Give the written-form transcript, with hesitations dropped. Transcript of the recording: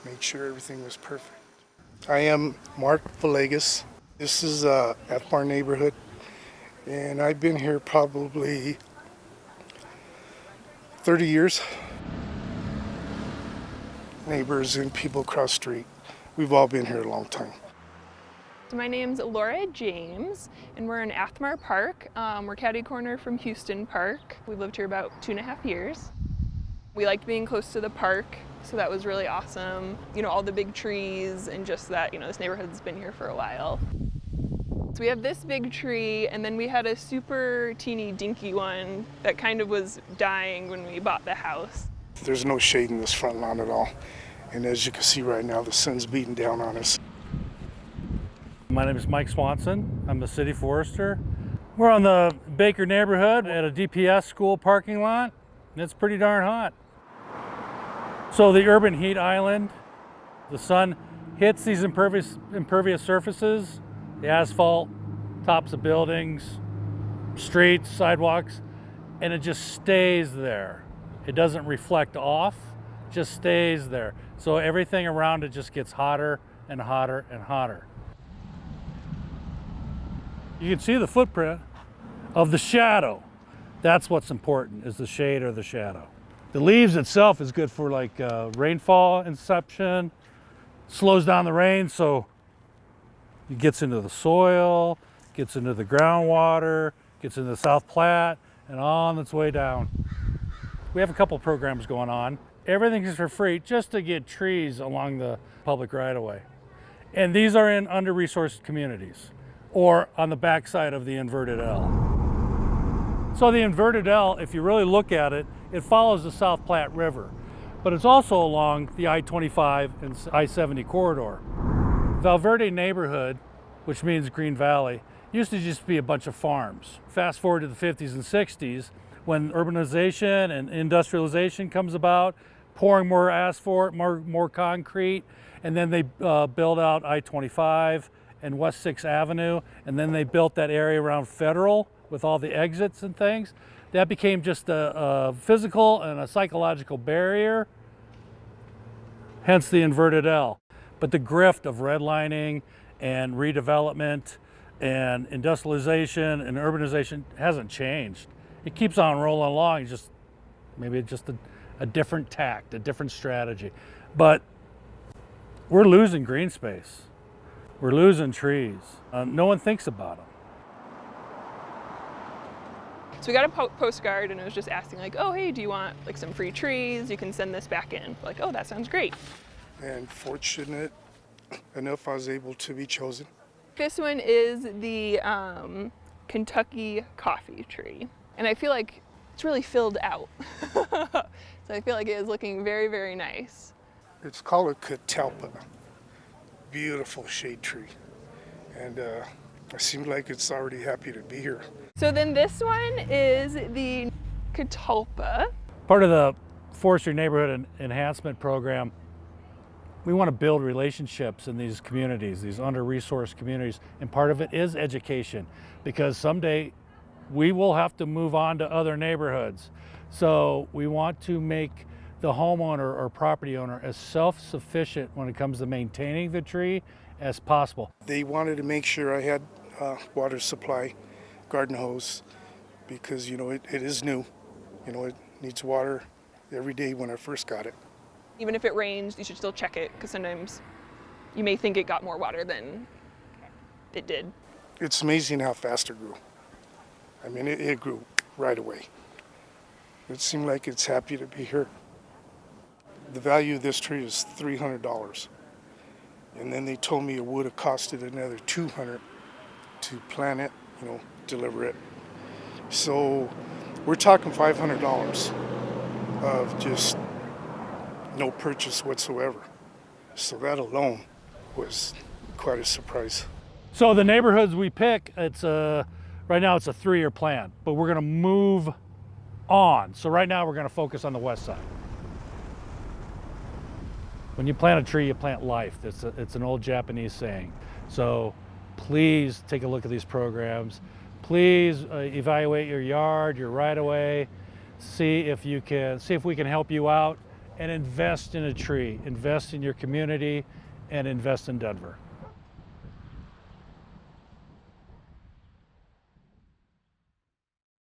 made sure everything was perfect. I am Mark Villegas. This is Athmar neighborhood, and I've been here probably 30 years. Neighbors and people across the street, we've all been here a long time. So my name's Laura James, and we're in Athmar Park. We're catty corner from Houston Park. We've lived here about 2.5 years. We liked being close to the park, so that was really awesome. You know, all the big trees and just that, you know, this neighborhood's been here for a while. So we have this big tree, and then we had a super teeny dinky one that kind of was dying when we bought the house. There's no shade in this front lawn at all. And as you can see right now, the sun's beating down on us. My name is Mike Swanson. I'm the city forester. We're on the Baker neighborhood at a DPS school parking lot, and it's pretty darn hot. So the urban heat island, the sun hits these impervious surfaces, the asphalt, tops of buildings, streets, sidewalks, and it just stays there. It doesn't reflect off, just stays there. So everything around it just gets hotter and hotter and hotter. You can see the footprint of the shadow. That's what's important, is the shade or the shadow. The leaves itself is good for like rainfall inception, slows down the rain, so it gets into the soil, gets into the groundwater, gets into the South Platte, and on its way down. We have a couple programs going on. Everything is for free just to get trees along the public right-of-way. And these are in under-resourced communities or on the backside of the inverted L. So the inverted L, if you really look at it, it follows the South Platte River, but it's also along the I-25 and I-70 corridor. Valverde neighborhood, which means Green Valley, used to just be a bunch of farms. Fast forward to the 50s and 60s, when urbanization and industrialization comes about, pouring more asphalt, more concrete, and then they build out I-25 and West 6th Avenue, and then they built that area around Federal with all the exits and things. That became just a physical and a psychological barrier, hence the inverted L. But the grift of redlining and redevelopment and industrialization and urbanization hasn't changed. It keeps on rolling along, maybe just a different tact, a different strategy. But we're losing green space. We're losing trees. No one thinks about them. So we got a postcard, and it was just asking like, oh, hey, do you want like some free trees? You can send this back in. We're like, oh, that sounds great. And fortunate enough, I was able to be chosen. This one is the Kentucky coffee tree. And I feel like it's really filled out. So I feel like it is looking very, very nice. It's called a catalpa. Beautiful shade tree. And it seems like it's already happy to be here. So then this one is the catalpa. Part of the Forestry neighborhood enhancement program, we want to build relationships in these communities, these under-resourced communities. And part of it is education, because someday we will have to move on to other neighborhoods. So we want to make the homeowner or property owner as self-sufficient when it comes to maintaining the tree as possible. They wanted to make sure I had water supply, garden hose, because, you know, it is new. You know, it needs water every day when I first got it. Even if it rains, you should still check it, because sometimes you may think it got more water than it did. It's amazing how fast it grew. I mean, it grew right away. It seemed like it's happy to be here. The value of this tree is $300. And then they told me it would have costed another $200 to plant it, you know, deliver it. So we're talking $500 of just no purchase whatsoever. So that alone was quite a surprise. So the neighborhoods we pick, right now it's a 3-year plan, but we're gonna move on. So right now we're gonna focus on the west side. When you plant a tree, you plant life. It's an old Japanese saying. So please take a look at these programs. Please evaluate your yard, your right-of-way, see if we can help you out and invest in a tree. Invest in your community and invest in Denver.